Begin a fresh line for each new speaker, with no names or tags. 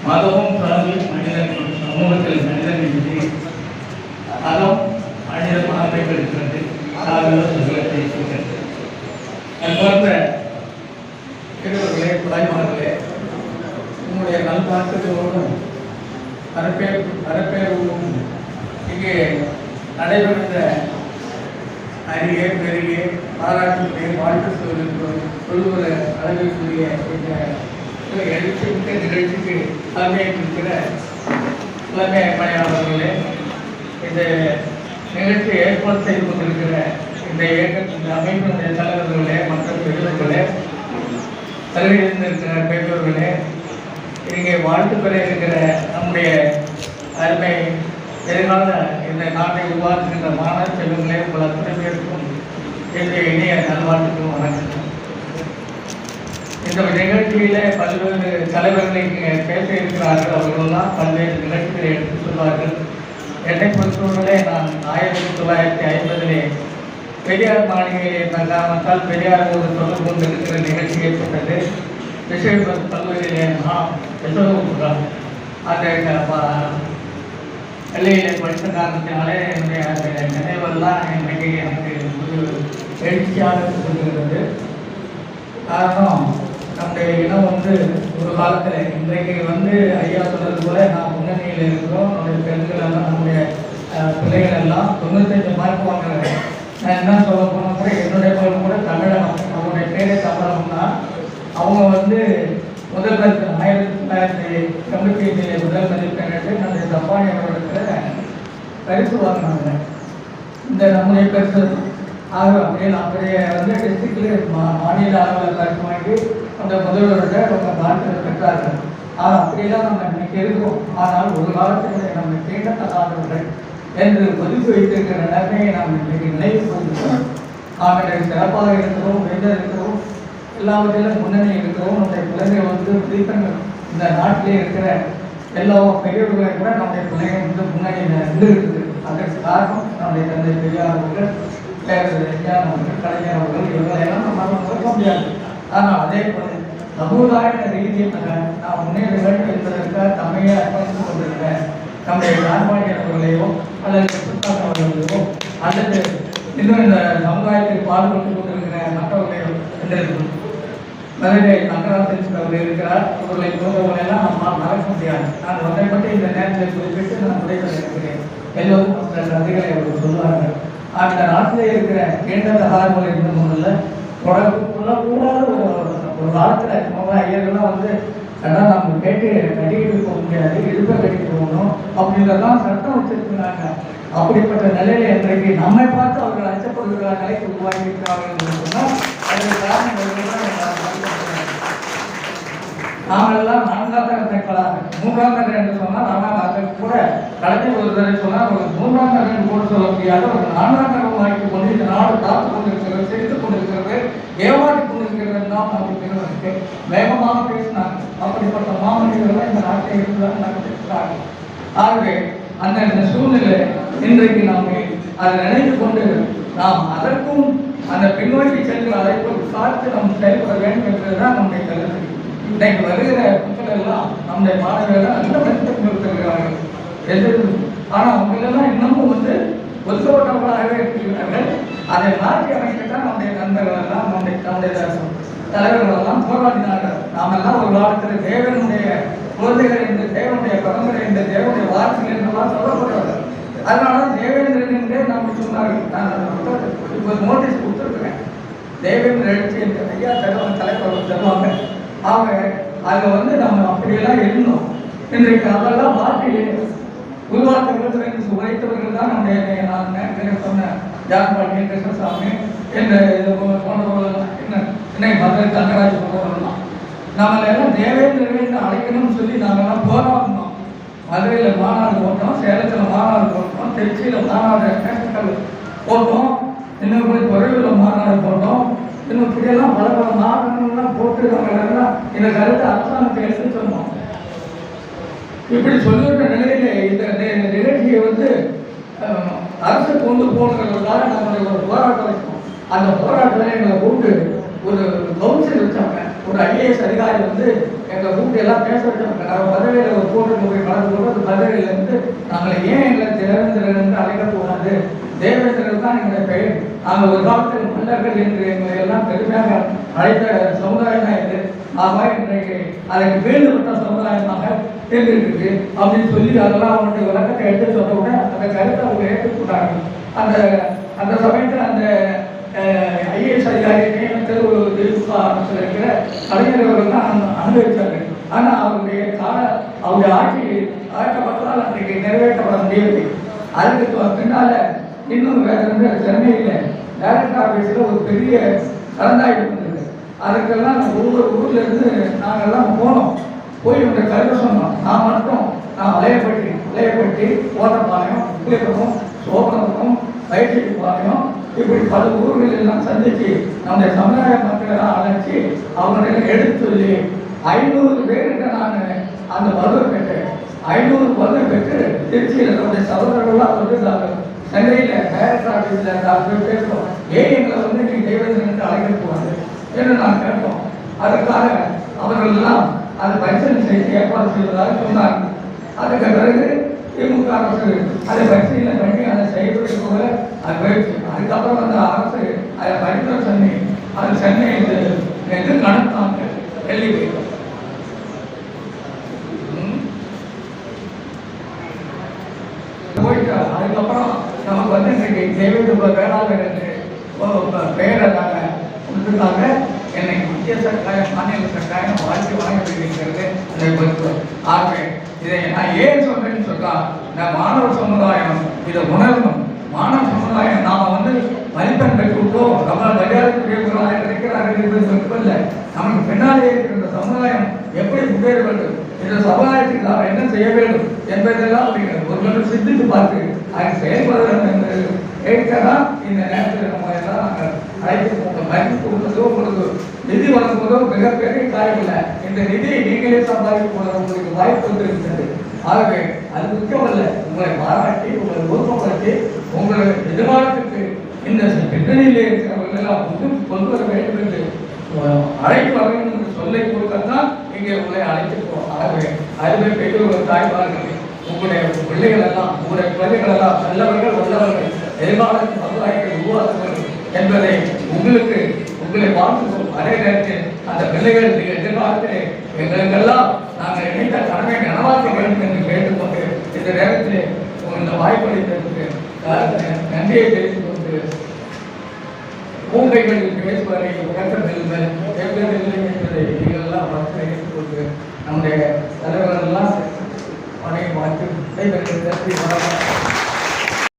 மதமும் சார்ந்து மனிதன் சமூகத்தில் மனிதன் என்று மதம் மனித மனத்தை பெறுகிறது, சார்ந்த சுகத்தை இருக்கிறது. அது போன்ற பெரியவர்களே, தாய்மார்களே, உங்களுடைய நல்வாழ்த்துக்களோடும் வரப்பேறும் இங்கே நடைபெறுகின்ற அருகே பெருகே பாராட்டுடைய வாழ்த்து சொல்லுகிற அளவிற்குரிய இந்த எழுச்சிமிக்க நிகழ்ச்சிக்கு தலைமையேற்றிருக்கிற தலைமை பணியாளர்களே, இந்த நிகழ்ச்சியை ஏற்பாடு செய்து கொண்டிருக்கிற இந்த இயக்கத்தின் அமைப்பினுடைய தலைவர்களே, மற்ற பெரியவர்களே, தலைமையிருந்திருக்கிற பெற்றோர்களே, இங்கே வாழ்த்து பெற இருக்கிற நம்முடைய அருமை எதிர்கால இந்த நாட்டை உருவாக்குகின்ற மாணவ செல்வங்களே, உங்கள் அத்தனை பேருக்கும் என்னுடைய இணைய நல்வாழ்த்துக்கும் வணக்கம். இந்த நிகழ்ச்சியிலே பல்வேறு தலைவர்களை பேச இருக்கிறார்கள். அவர்களெல்லாம் பல்வேறு நிகழ்ச்சிகளை எடுத்து சொல்வார்கள். என்னை பொறுத்தவர்களே, நான் 1950 பெரியார் மாளிகையிலே என்ற காரணத்தால் பெரியாரோடு தொடர்பு கொண்டிருக்கிற நிகழ்ச்சி ஏற்பட்டது. விஷய கல்லூரியிலே நாம் அந்த பள்ளியிலே படித்த காரணத்தினாலே என்னுடைய அந்த நினைவெல்லாம் இன்றைக்கு எனக்கு எழுச்சியாக சொல்லுகிறது. காரணம், நம்முடைய இனம் ஒரு காலத்தில் இன்றைக்கு ஐயா சொன்னது போல நான் முன்னணியில் இருக்கிறோம். நம்முடைய பெண்கள் எல்லாம், நம்முடைய பிள்ளைகள் எல்லாம் 95 மார்க் வாங்குறாங்க. நான் என்ன சொல்ல போனால் கூட என்னுடைய பையன் கூட தமிழகம், அவங்களுடைய பேரே தமிழகம் தான். அவங்க முதல் 1995 முதல் மதிப்பெண் நம்முடைய ஜப்பானிய அவர்களிடத்தில் பரிசு வாங்கினாங்க. இந்த நம்முடைய பரிசு அப்படியே டிஸ்ட்ரிக்ட்லேயே மாநில அளவில் பரிசு வாங்கி அந்த முதல்வர்கிட்ட அவங்க நாட்டில் பெற்றார்கள். ஆனால் அப்படியெல்லாம் நம்ம இன்னைக்கு இருக்கிறோம். ஆனால் ஒரு காலத்தில் நம்ம தீண்டத்தகாதவர்கள் என்று ஒதுக்கி வைத்திருக்கிற நிலைமையை நாம் இன்றைக்கு நினைவு கொண்டிருக்கிறோம். நாம் இன்றைக்கு சிறப்பாக இருக்கிறோம், வெள்ள இருக்கிறோம், எல்லாவற்றிலும் முன்னணி இருக்கிறோம். நம்முடைய பிள்ளைகள் மதிப்பெண்கள் இந்த நாட்டிலே இருக்கிற எல்லா பெரியவர்களையும் கூட நம்முடைய பிள்ளைகள் முன்னணியில் இருக்குது. அதற்கு காரணம் நம்முடைய தந்தை பெரியார் அவர்கள், பேரறிஞர் அவர்கள், கலைஞர் அவர்கள், இவர்களெல்லாம் நம்ம மறக்க முடியாது. ஆனால் அதே போல சமுதாய ரீதியாக நாம் முன்னேற வேண்டும் என்பதற்காக தம்மையே அர்ப்பணித்துக் கொண்டிருக்கிற நம்முடைய நான்மாடியர் அவர்களையோ அல்லது சுற்றார் அவர்களையோ அல்லது இன்னும் இந்த சமுதாயத்தில் பாடுபட்டு கொண்டிருக்கிற மற்றவர்களையோ என்றிருக்கும் மதுரை நகராட்சி அவர்கள் இருக்கிறார். இவர்களை போன்றவர்களெல்லாம் நம்மால் மறக்க முடியாது. நான் ஒன்றை மட்டும் இந்த நேரத்தில் குறிப்பிட்டு நான் உரைகள் இருக்கிறேன். எல்லோரும் நதிகளை அவர்கள் சொல்வார்கள். அந்த நாட்டிலே இருக்கிற கேண்டதகாரங்கள் இருந்த முன்னில் சொல்லக்கூடாத ஒரு காலத்தில் ஐயர்கள்லாம் அதான் நம்ம கேட்டு கட்டிக்கிட்டு போக முடியாது, இழுப்பை கட்டிட்டு போகணும் அப்படின்றதான் சட்டம் வச்சிருக்கிறாங்க. அப்படிப்பட்ட நிலையில இன்றைக்கு நம்மை பார்த்து அவர்கள் அச்சப்படுகிற நிலைக்கு உருவாகி இருக்கிறார்கள் என்று சொன்னால் அதற்கு காரணம் நாமெல்லாம் 4ஆம் தர தைக்கலாம், 3ஆம் தர என்று சொன்னால் ஆனால் அதற்கு கூட கடைசி ஒரு தடவை சொன்னால் ஒரு 3ஆம் தர கூட சொல்ல முடியாத ஒரு 4ஆம் தரம் ஆக்கி கொண்டு இந்த நாடு காத்து கொண்டிருக்கிறது, சிரித்துக் கொண்டிருக்கிறது, ஏமாற்றி கொண்டிருக்கிறது தான் நமக்கு வேகமாக பேசினாங்க. அப்படிப்பட்ட மாமனிதர்கள் இந்த நாட்டை இருக்கிறார்கள் நடத்திருக்கிறார்கள். ஆகவே அந்த சூழ்நிலை இன்றைக்கு நம்மை அதை நினைத்து கொண்டு நாம் அதற்கும் அந்த பின்னோக்கி செல்கிற அழைப்பை பார்த்து நாம் செயல்பட வேண்டும் என்பதுதான் நம்முடைய கருத்து. இன்றைக்கு வருகிற மக்கள் எல்லாம் நம்முடைய மாணவர்கள் அந்த மதிப்பெண் இருக்கிறார்கள் எது, ஆனால் அவங்களெல்லாம் இன்னமும் ஒதுக்கப்பட்டவர்களாகவே இருக்கிறார்கள். அதை மாற்றி அமைக்கத்தான் நம்முடைய நண்பர்கள் எல்லாம் நம்முடைய தலைவர்கள் எல்லாம் போராடினார்கள். நாமெல்லாம் ஒரு காலத்தில் தேவனுடைய குழந்தைகள் என்று, தேவனுடைய பரம்பரை என்று, தேவனுடைய வார்த்தைகள் என்றெல்லாம் சொல்லப்படுவார்கள். அதனால தேவேந்திரன் என்றே நாம் சொன்னார்கள். நான் இப்போ நோட்டீஸ் கொடுத்துருக்கிறேன். தேவேந்திர எழுச்சி என்ற ஐயா தலைவர் தருவாங்க. அவங்க அதை நம்ம அப்படியெல்லாம் இருந்தோம். இன்றைக்கு அதெல்லாம் மாற்றி உருவாக்க உரைத்தவர்கள் தான் நம்முடைய நான் சொன்ன ஜான்பாண்டி கிருஷ்ணசாமி என்ற போன்றவர்கள், இன்னைக்கு மதுரை தங்கராஜ் போன்றவர்கள்லாம் நம்மளெல்லாம் தேவேந்திரன் அழைக்கணும்னு சொல்லி நாங்கள்லாம் போராடணும். மதுரையில் மாநாடு போட்டோம், சேலத்தில் மாநாடு போட்டோம், திருச்சியில் மாநாடு போட்டோம், இன்னும் போய் குறைவில் மாநாடு போட்டோம். இன்னும் இப்படியெல்லாம் பல பல மாநாடுகள்லாம் போட்டு நாங்கள் இந்த கருத்தை அரசாங்கத்தை எடுத்து சொன்னோம். இப்படி சொல்லுகிற நிலையில இந்த நிகழ்ச்சியை அரசு கொண்டு போனதுக்காக நம்மளுடைய ஒரு போராட்டம் வச்சோம். அந்த போராட்டத்தில் எங்களை கூப்பிட்டு ஒரு கவுன்சில் வச்சாங்க. ஒரு IAS அதிகாரி எங்கள் கூட்டி எல்லாம் பேச வச்சோம். நாங்கள் பதவியில் ஒரு கூட்டத்தில் போய் கலந்து கொண்டு அந்த பதவியிலேருந்து நாங்களை ஏன் எங்களை தேவேந்திரன் என்று அழைக்கக்கூடாது, தேவேந்திரன் தான் எங்களுடைய பெயர், நாங்கள் ஒரு காலத்தில் மன்னர்கள் என்று எங்களை எல்லாம் பெருமையாக அழைத்த சமுதாயம் தான் இது. ஆக இன்றைக்கு அதற்கு வேண்டுபட்ட சமுதாயமாக தேர்ந்தெடுக்கு அப்படின்னு சொல்லி அதெல்லாம் அவனுடைய விளக்கத்தை எடுத்து சொன்ன உடனே அந்த கருத்தை அவங்க ஏற்றுக்கொண்டாங்க. அந்த அந்த சமயத்தில் அந்த ஐஏஎஸ் அதிகாரி நியமனத்தில் ஒரு திமுக அமைச்சர் இருக்கிற கலைஞர் அவர்கள் தான் அனுபவித்தார்கள். ஆனால் அவருடைய ஆட்சி ஆக்கப்பட்டதால் அன்றைக்கு நிறைவேற்றப்பட முடியவில்லை. அதுக்கு பின்னால் இன்னும் வேறு சென்னையில் டைரக்டர் ஆஃபீஸில் ஒரு பெரிய கலந்தாய்வு இருந்தது. அதுக்கெல்லாம் ஒவ்வொரு ஊர்லேருந்து நாங்கள்லாம் போனோம். போய் இந்த கருத்தை சொன்னோம். நான் வளையப்பட்டி ஓட்டப்பாளையம், உப்பிலிபுரம், சோபனபுரம், வயிற்றுப்பாளையம் இப்படி பல ஊர்கள் எல்லாம் சந்தித்து நம்முடைய சமுதாய மக்களெல்லாம் அழைச்சி அவங்களை எடுத்து சொல்லி 500 பேருக்கு நான் அந்த பதில் பெற்றேன். 500 பதில் பெற்று திருச்சியில் நம்முடைய சகோதரர்கள்லாம் வந்து சென்னையில் டைரக்டர் ஆஃபீஸில் பேசுகிறோம். ஏன் எங்களை வந்து நீங்கள் தேவேந்திரன் என்று அழைக்கக்கூடாது என்று நான் கேட்டோம். அதற்காக அவர்களெல்லாம் அதை பரிசீலனை செய்து ஏற்பாடு செய்வதாக சொன்னார்கள். அதுக்கு பிறகு திமுக அரசு அதை பரிசீலனை பண்ணி அதை செய்வதற்கு போல அது போயிடுச்சு. அதுக்கப்புறம் அந்த அரசு அதை பரிந்துரை பண்ணி அது சென்னை எது நடத்தாங்க டெல்லி போயிட்டு அதுக்கப்புறம் நமக்கு வந்து இன்றைக்கு தேவேந்திர வேளாளர் பெயரை நாங்கள் கொடுத்துருக்காங்க. என்னை மத்திய சர்க்காரம் மாநில சர்க்காரம் வாழ்க்கை வழங்கப்படுகிறது அதை பொறுத்து. ஆகவே இதை நான் ஏன் சொல்றேன்னு சொன்னா, இந்த மாணவ சமுதாயம் இதை உணரணும். மாணவ சமுதாயம் நாம வந்து மதிப்பெண் பெற்றுவிட்டோம், நம்ம மரியாதைக்குரிய இருக்கிறார்கள் என்பது மட்டுமல்ல, நமக்கு பின்னாலே இருக்கிற இந்த சமுதாயம் எப்படி முன்னேற வேண்டும், இந்த சமுதாயத்துக்கு நாம் என்ன செய்ய வேண்டும் என்பதெல்லாம் ஒருவர்கள் சிந்தித்து பார்த்து அதை செயல்பட வேண்டும் என்று கேட்கதான் இந்த நேரத்தில் நம்ம எல்லாம் நாங்கள் அழைத்து மதிப்பு கொடுத்ததோ உங்களுக்கு நிதி வழங்குவதோ மிகப்பெரிய காரியம் இல்லை. இந்த நிதியை நீங்களே சம்பாதிக்க போல உங்களுக்கு வாய்ப்பு வந்திருக்கிறது. ஆகவே அது முக்கியமல்ல, உங்களை பாராட்டி உங்களை ஊக்கப்படுத்தி உங்களை எதிர்காலத்துக்கு இந்த பின்னணியிலே இருக்கிறவர்கள் எல்லாம் கொண்டு வர வேண்டும் என்று அழைப்பு வர வேண்டும் என்று சொல்லை கொடுக்கத்தான் இங்கே உங்களை அழைத்திருக்கிறோம். ஆகவே அதுவே பெற்றோர்கள் தாய்மார்கள் உங்களுடைய பிள்ளைகள் எல்லாம் உங்களுடைய குழந்தைகள் எல்லாம் நல்லவர்கள் வல்லவர்கள் எதிர்காலத்தில் சமுதாயத்தை உருவாக்குவார்கள் என்பதை உங்களை வாழ்த்துவோம். அதே நேரத்தில் அந்த பிள்ளைகள் எதிர்காலத்திலே எங்களுக்கெல்லாம் நாங்கள் நினைத்த கடமை நனவாக்க வேண்டும் என்று கேட்டுக்கொண்டு இந்த நேரத்திலே இந்த வாய்ப்பளித்ததற்கு நன்றியை தெரிவித்துக் கொண்டு பூங்கைகளில் பேசுவதை உணர்த்தவில்லை என்பதை நீங்கள் எல்லாம் வைத்துக் கொண்டு நம்முடைய தலைவர்கள் எல்லாம் அனைவரும் வாழ்த்து விடைபெறுகிறது.